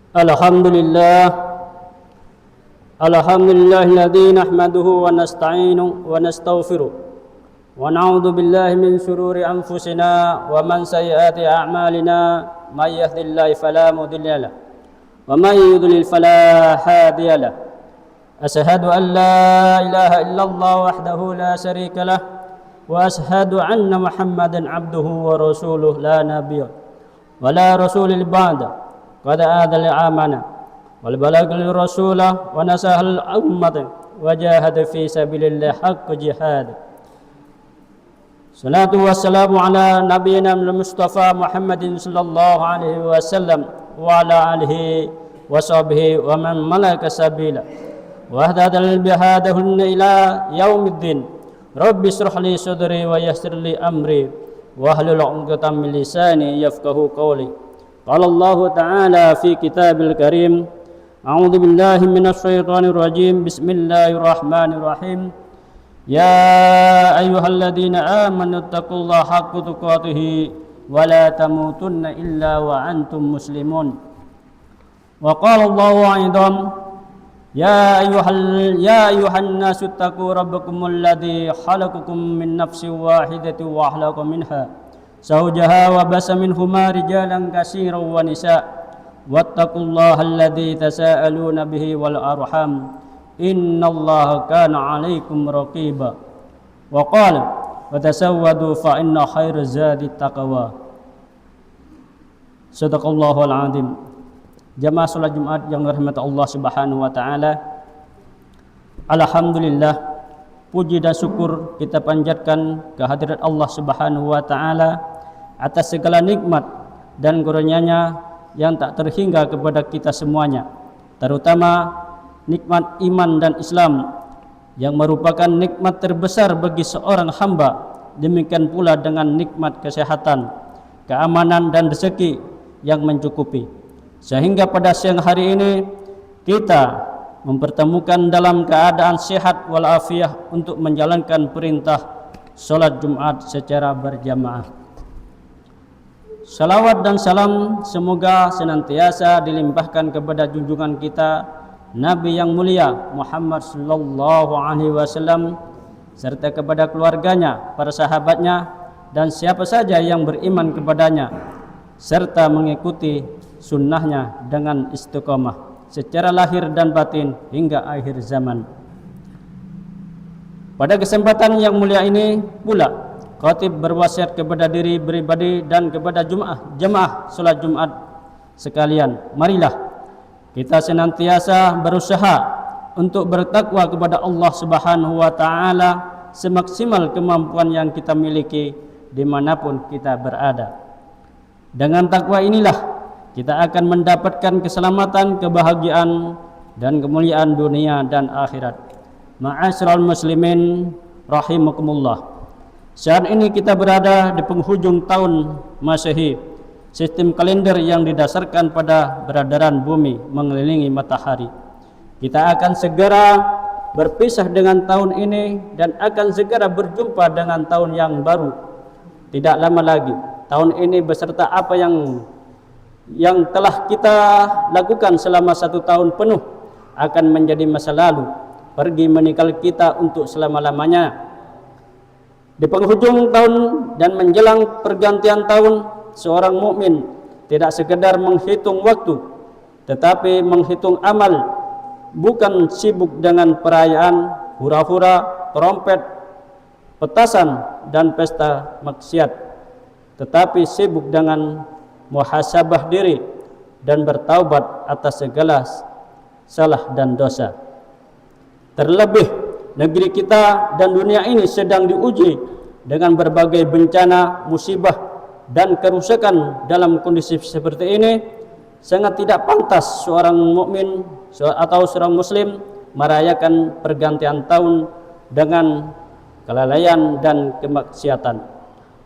Alhamdulillah, alladzi nahmaduhu wa nasta'inu wa nastaghfiruh wa na'udzu billahi min shururi anfusina wa man sayyiati a'malina may yahdihillahu fala mudilla lahu wa may yudlil fala hadiya lahu. Asyhadu an la ilaha illallah wahdahu la syarika lah wa asyhadu anna Muhammadan abduhu wa rasuluh la nabiyya wa la rasulil ba'da. Qad adal amana wal balaghul rasulah wa nasahal ummata wa jahada fi sabilillah haqq jihad. Salatu wassalamu ala nabiyyina Mustafa Muhammadin sallallahu alaihi wasallam wa ala alihi wa sahbihi wa man malaka sabila wa hadal bihadahunna ila yaumiddin. Rabbi shrah li sadri wa yassir li amri wa hlul 'uqdatam min lisani yafqahu qawli. Qala Allah Ta'ala fi Kitabil Karim, A'udzu billahi minasy syaithanir rajim. Bismillahirrahmanirrahim. Ya ayyuhalladzina amanu taqullaha haqqa tuqatih wa la tamutunna illa wa antum muslimun. Wa qala Allahu aidan, Ya ayyuhan nasu taqu rabbakumul ladzi khalaqakum min nafsin wahidatin wa khalaqa minha zawjaha wa basa minhuma rijalan katsiran wa nisaa wattaqullaha alladzi tasaaluna bihi wal arham innallaha kana 'alaikum raqiba. Wa qala wa tasawwadu fa inna khairaz zadi taqwa. Shadaqallahul 'azim. Jamaah salat Jumat yang dirahmati Allah Subhanahu wa taala. Alhamdulillah, puji dan syukur kita panjatkan kehadirat Allah Subhanahu wa taala atas segala nikmat dan karunia-Nya yang tak terhingga kepada kita semuanya, terutama nikmat iman dan Islam yang merupakan nikmat terbesar bagi seorang hamba. Demikian pula dengan nikmat kesehatan, keamanan dan rezeki yang mencukupi, sehingga pada siang hari ini kita mempertemukan dalam keadaan sehat walafiat untuk menjalankan perintah salat Jumat secara berjamaah. Salawat dan salam semoga senantiasa dilimpahkan kepada junjungan kita Nabi yang mulia Muhammad sallallahu alaihi wasallam, serta kepada keluarganya, para sahabatnya, dan siapa saja yang beriman kepadanya serta mengikuti sunnahnya dengan istiqomah secara lahir dan batin hingga akhir zaman. Pada kesempatan yang mulia ini pula khatib berwasiat kepada diri pribadi dan kepada jemaah salat Jumat sekalian, marilah kita senantiasa berusaha untuk bertakwa kepada Allah Subhanahu wa taala semaksimal kemampuan yang kita miliki dimanapun kita berada. Dengan takwa inilah kita akan mendapatkan keselamatan, kebahagiaan dan kemuliaan dunia dan akhirat. Ma'asyiral muslimin rahimakumullah. Saat ini kita berada di penghujung tahun Masehi, sistem kalender yang didasarkan pada beredaran bumi mengelilingi matahari. Kita akan segera berpisah dengan tahun ini dan akan segera berjumpa dengan tahun yang baru. Tidak lama lagi, tahun ini beserta apa yang telah kita lakukan selama 1 tahun penuh akan menjadi masa lalu, pergi meninggal kita untuk selama-lamanya. Di penghujung tahun dan menjelang pergantian tahun, seorang mukmin tidak sekedar menghitung waktu, tetapi menghitung amal, bukan sibuk dengan perayaan, hura-hura, trompet, petasan dan pesta maksiat, tetapi sibuk dengan muhasabah diri dan bertaubat atas segala salah dan dosa. Terlebih negeri kita dan dunia ini sedang diuji dengan berbagai bencana, musibah dan kerusakan. Dalam kondisi seperti ini sangat tidak pantas seorang mukmin atau seorang muslim merayakan pergantian tahun dengan kelalaian dan kemaksiatan.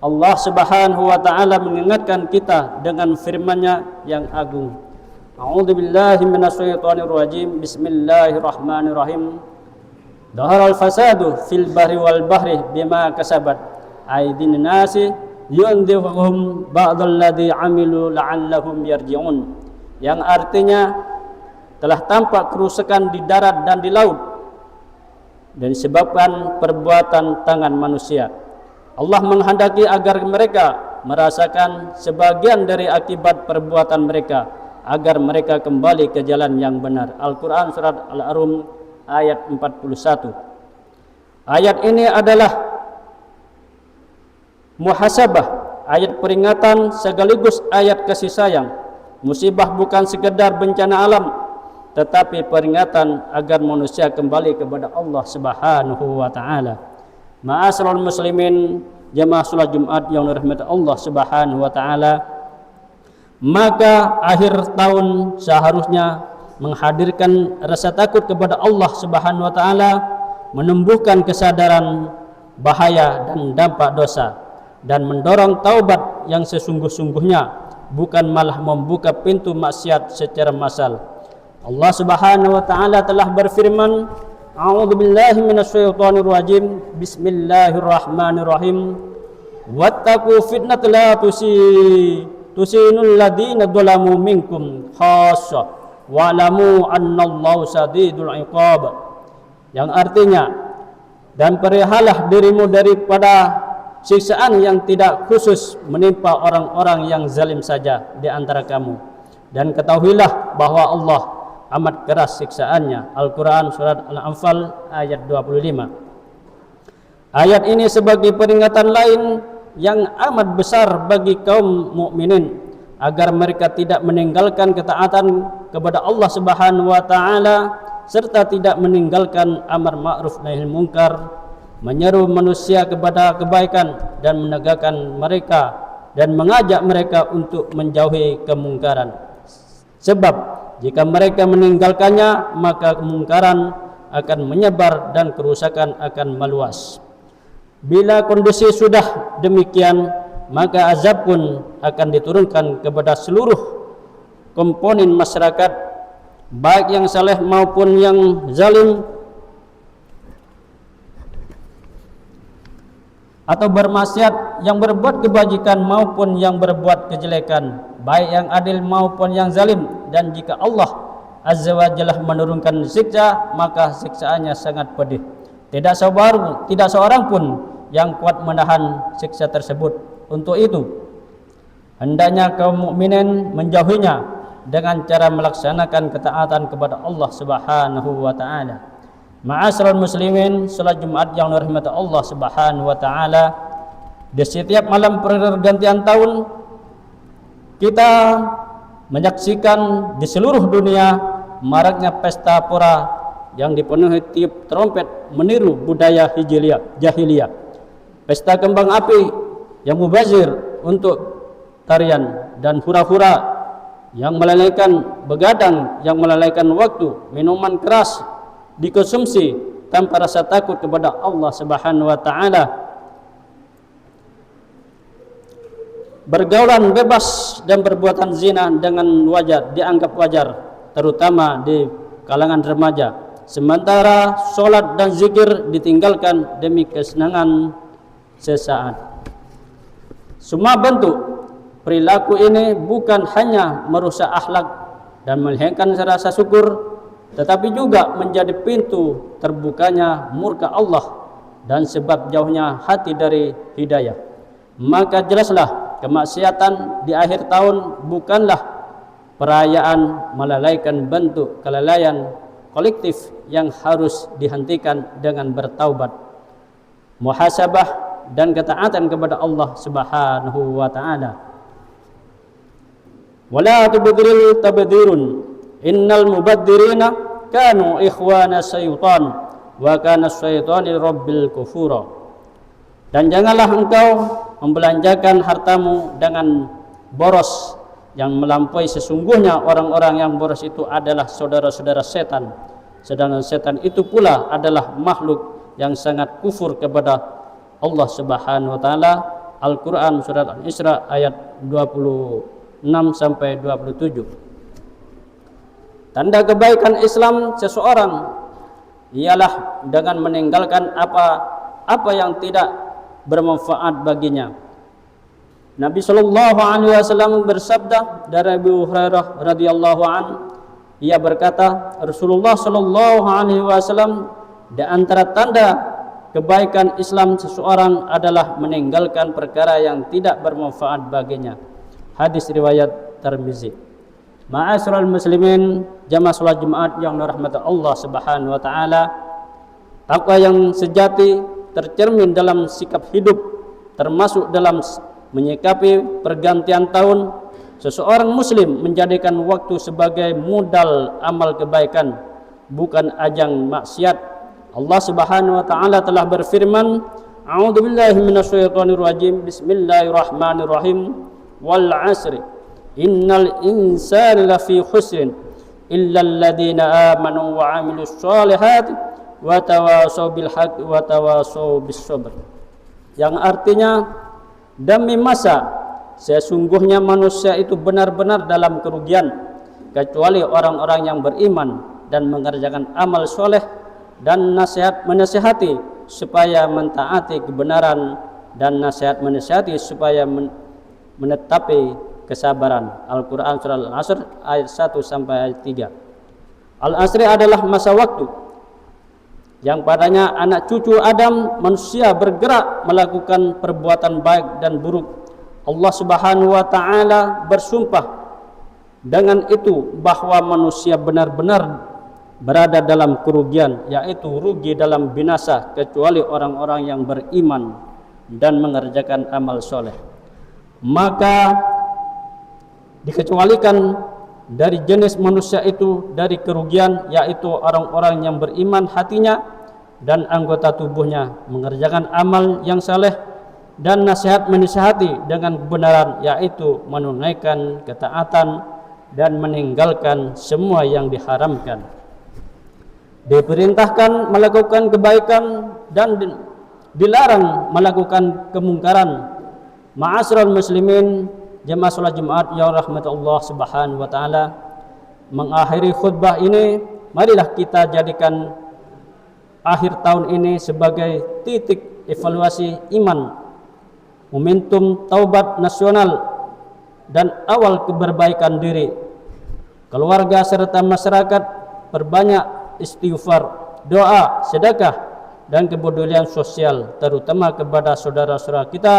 Allah Subhanahu wa taala mengingatkan kita dengan firman-Nya yang agung. A'udzu billahi minasyaitonir rajim. Bismillahirrahmanirrahim. Dhaharal fasadu fil bahri wal bahri bima kasabat aydin nasi yunzirhum ba'dalladzi amilu la'allahum yarji'un. yang artinya telah tampak kerusakan di darat dan di laut dan disebabkan perbuatan tangan manusia. Allah menghendaki agar mereka merasakan sebagian dari akibat perbuatan mereka, agar mereka kembali ke jalan yang benar. Al-Quran surat Al-Arum ayat 41. Ayat ini adalah muhasabah, ayat peringatan sekaligus ayat kasih sayang. Musibah bukan sekedar bencana alam, tetapi peringatan agar manusia kembali kepada Allah Subhanahu wa taala. Ma'asyiral muslimin, jamaah salat Jumat yang dirahmati Allah Subhanahu wa taala, maka akhir tahun seharusnya menghadirkan rasa takut kepada Allah Subhanahu wa taala, menumbuhkan kesadaran bahaya dan dampak dosa, dan mendorong taubat yang sesungguh-sungguhnya, bukan malah membuka pintu maksiat secara massal. Allah Subhanahu wa taala telah berfirman, A'udzu billahi minasyaitonir rajim. Bismillahirrahmanirrahim. Wattaqu fitnatan la tusinul ladzina dzalamu minkum khassah wa'lamu annallaha syadidul iqab. Yang artinya, dan perihalah dirimu daripada siksaan yang tidak khusus menimpa orang-orang yang zalim saja di antara kamu, dan ketahuilah bahwa Allah amat keras siksaannya. Al-Quran surat Al-Anfal ayat 25. Ayat ini sebagai peringatan lain yang amat besar bagi kaum mukminin agar mereka tidak meninggalkan ketaatan kepada Allah Subhanahu wa taala, serta tidak meninggalkan amar ma'ruf nahi munkar, menyeru manusia kepada kebaikan dan menegakkan mereka dan mengajak mereka untuk menjauhi kemungkaran. Sebab jika mereka meninggalkannya, maka kemungkaran akan menyebar dan kerusakan akan meluas. Bila kondisi sudah demikian, maka azab pun akan diturunkan kepada seluruh komponen masyarakat, baik yang saleh maupun yang zalim, atau bermaksiat, yang berbuat kebajikan maupun yang berbuat kejelekan, baik yang adil maupun yang zalim. Dan jika Allah Azza wa Jalla menurunkan siksa, maka siksaannya sangat pedih. Tidak seorang pun yang kuat menahan siksa tersebut. Untuk itu, hendaknya kaum mukminin menjauhinya dengan cara melaksanakan ketaatan kepada Allah Subhanahu wa taala. Ma'asyiral muslimin, salat Jumat yang dirahmati Allah Subhanahu wa taala, di setiap malam pergantian tahun kita menyaksikan di seluruh dunia maraknya pesta pora yang dipenuhi tiup trompet meniru budaya jahiliyah. Pesta kembang api yang mubazir untuk tarian dan hura-hura yang melalaikan begadang, yang melalaikan waktu, minuman keras dikonsumsi tanpa rasa takut kepada Allah Subhanahu wa taala, bergaulan bebas dan perbuatan zina dengan wajar dianggap wajar, terutama di kalangan remaja, sementara solat dan zikir ditinggalkan demi kesenangan sesaat. Semua bentuk perilaku ini bukan hanya merusak akhlak dan menghilangkan rasa syukur, tetapi juga menjadi pintu terbukanya murka Allah dan sebab jauhnya hati dari hidayah. Maka jelaslah kemaksiatan di akhir tahun bukanlah perayaan, melainkan bentuk kelalaian kolektif yang harus dihentikan dengan bertaubat, muhasabah dan ketaatan kepada Allah Subhanahu wa taala. Wala tubdziril tabdzirun, innal mubadzirina kanu ikhwana syaitan wa kana syaitanu rabbil kufura. Dan janganlah engkau membelanjakan hartamu dengan boros yang melampaui. Sesungguhnya orang-orang yang boros itu adalah saudara-saudara setan, sedangkan setan itu pula adalah makhluk yang sangat kufur kepada Allah Subhanahu wa taala. Al-Quran surat Al-Isra ayat 26 sampai 27. Tanda kebaikan Islam seseorang ialah dengan meninggalkan apa yang tidak bermanfaat baginya, Nabi sallallahu alaihi wasallam bersabda dari Abu Hurairah radhiyallahu an, ia berkata, Rasulullah sallallahu alaihi wasallam, di antara tanda kebaikan Islam seseorang adalah meninggalkan perkara yang tidak bermanfaat baginya. Hadis riwayat Tirmizi. Ma'asyiral muslimin, jamaah salat Jumat yang dirahmati Allah Subhanahu wa taala, takwa yang sejati tercermin dalam sikap hidup, termasuk dalam menyikapi pergantian tahun. Seseorang muslim menjadikan waktu sebagai modal amal kebaikan, bukan ajang maksiat. Allah Subhanahu wa taala telah berfirman, A'udzubillahi minasyaitonir rajim. Bismillahirrahmanirrahim. Wal 'asri innal insana lafi khusrin illa alladziina aamanu wa 'amilus shalihati wa tawashaw bil haqqi wa tawashaw bis sabr. Yang artinya, demi masa sesungguhnya manusia itu benar-benar dalam kerugian kecuali orang-orang yang beriman dan mengerjakan amal soleh dan menasihati supaya mentaati kebenaran dan nasihat menasihati supaya menetapi kesabaran. Al-Quran surah Al-Asr ayat 1 sampai ayat 3. Al-Asri adalah masa waktu yang padanya anak cucu Adam manusia bergerak melakukan perbuatan baik dan buruk. Allah Subhanahu wa taala bersumpah dengan itu bahwa manusia benar-benar berada dalam kerugian, yaitu rugi dalam binasa, kecuali orang-orang yang beriman dan mengerjakan amal soleh. Maka dikecualikan dari jenis manusia itu dari kerugian, yaitu orang-orang yang beriman hatinya dan anggota tubuhnya mengerjakan amal yang saleh dan nasihat menasihati dengan kebenaran, yaitu menunaikan ketaatan dan meninggalkan semua yang diharamkan. Diperintahkan melakukan kebaikan dan dilarang melakukan kemungkaran. Ma'asyiral muslimin, jemaah salat Jumat yang rahmat Allah Subhanahu wa taala, mengakhiri khutbah ini, marilah kita jadikan akhir tahun ini sebagai titik evaluasi iman, momentum taubat nasional dan awal keperbaikan diri. Keluarga serta masyarakat perbanyak istighfar, doa, sedekah dan kepedulian sosial, terutama kepada saudara-saudara kita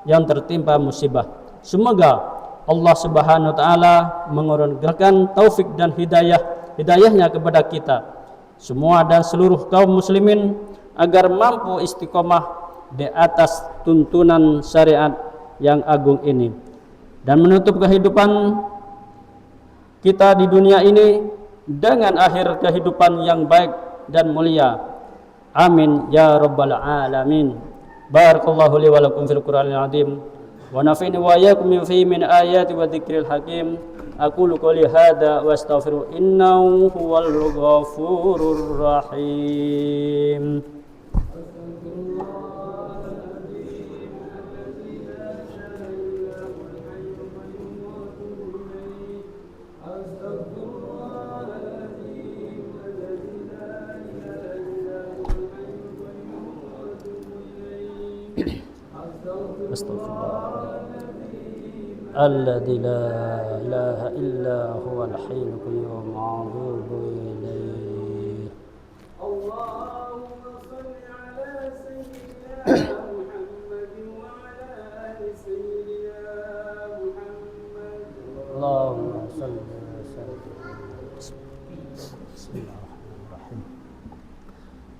yang tertimpa musibah. Semoga Allah Subhanahu wa taala mengurniakan taufik dan hidayahnya kepada kita semua dan seluruh kaum muslimin agar mampu istiqomah di atas tuntunan syariat yang agung ini dan menutup kehidupan kita di dunia ini dengan akhir kehidupan yang baik dan mulia. Amin ya rabbal alamin. Barakallahu li wa lakum fil Qur'anil azim wa nafa'ani wa iyyakum min ayati wa dzikril hakim. Aqulu qouli hadza wa astaghfiru innahu huwal ghafurur rahim. Astaghfirullah alladzi la ilaha illa huwal hayyul qayyum a'udzu ilayhi. Allahumma shalli ala sayyidina Muhammad wa ala ali sayyidina Muhammad. Allahumma shalli ala sayyidina. Bismillahirrahmanirrahim.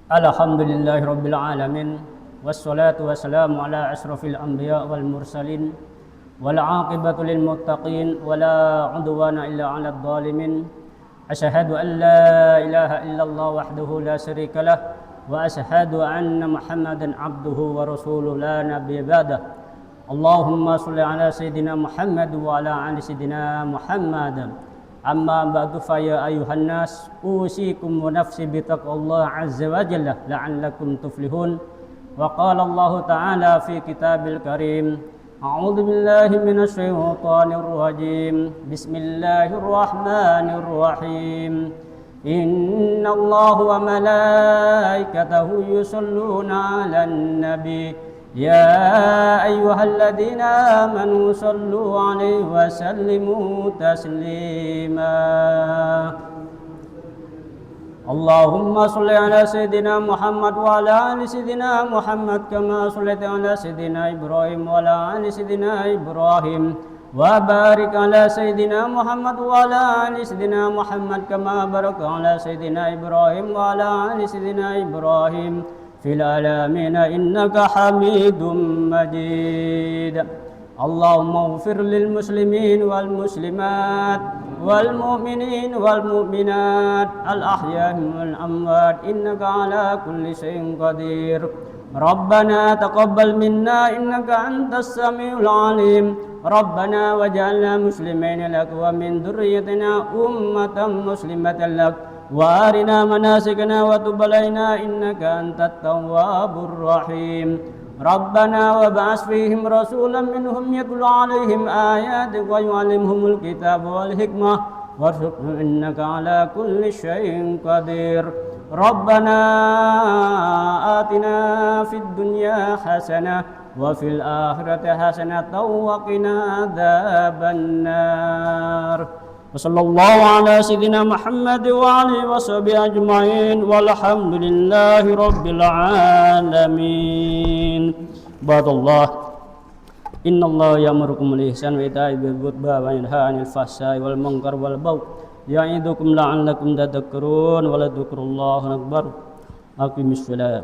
Alhamdulillahi rabbil alamin. Wassalatu wassalamu ala asrafil anbiya wal mursalin wal aqibatu lil muttaqin wala udwana illa 'alal zalimin. Asyhadu an la ilaha illallah wahdahu la syarikalah wa asyhadu anna Muhammadan abduhu wa rasuluhu la nabiyya ba'dah. Allahumma shalli ala sayyidina Muhammad wa ala ali sayyidina Muhammad. Amma ba'du fa ya ayuhan nas usikum wa nafsi bi taqwallahi azza wa jalla la'allakum tuflihun. وقال الله تعالى في كتاب الكريم أعوذ بالله من الشيطان الرجيم بسم الله الرحمن الرحيم إن الله وملائكته يصلون على النبي يا أيها الذين آمنوا صلوا عليه وسلموا تسليما اللهم صل على سيدنا محمد وعلى آل سيدنا محمد كما صليت على سيدنا إبراهيم وعلى آل سيدنا إبراهيم وبارك على سيدنا محمد وعلى آل سيدنا محمد كما باركت على سيدنا إبراهيم وعلى آل سيدنا إبراهيم في العالمين إنك حميد مجيد اللهم اغفر للمسلمين والمسلمات والمؤمنين والمؤمنات الأحياء والأموات إنك على كل شيء قدير ربنا تقبل منا إنك أنت السميع العليم ربنا وجعلنا مسلمين لك ومن ذريتنا أمة مسلمة لك وارنا مناسكنا وتب علينا إنك أنت التواب الرحيم ربنا وابعث فيهم رسولا منهم يتلو عليهم آياتك ويعلمهم الكتاب والحكمة وارزقهم إنك على كل شيء قدير ربنا آتنا في الدنيا حسنة وفي الآخرة حسنة وقنا عذاب النار وصلى الله على سيدنا محمد وعلى وصحبه أجمعين والحمد لله رب العالمين عباد الله إن الله يأمركم بالإحسان وإيتاء ذي القربى وينهى عن الفحشاء والمنكر والبغي يعظكم لعلكم تذكرون ولذكر الله أكبر أقم الصلاة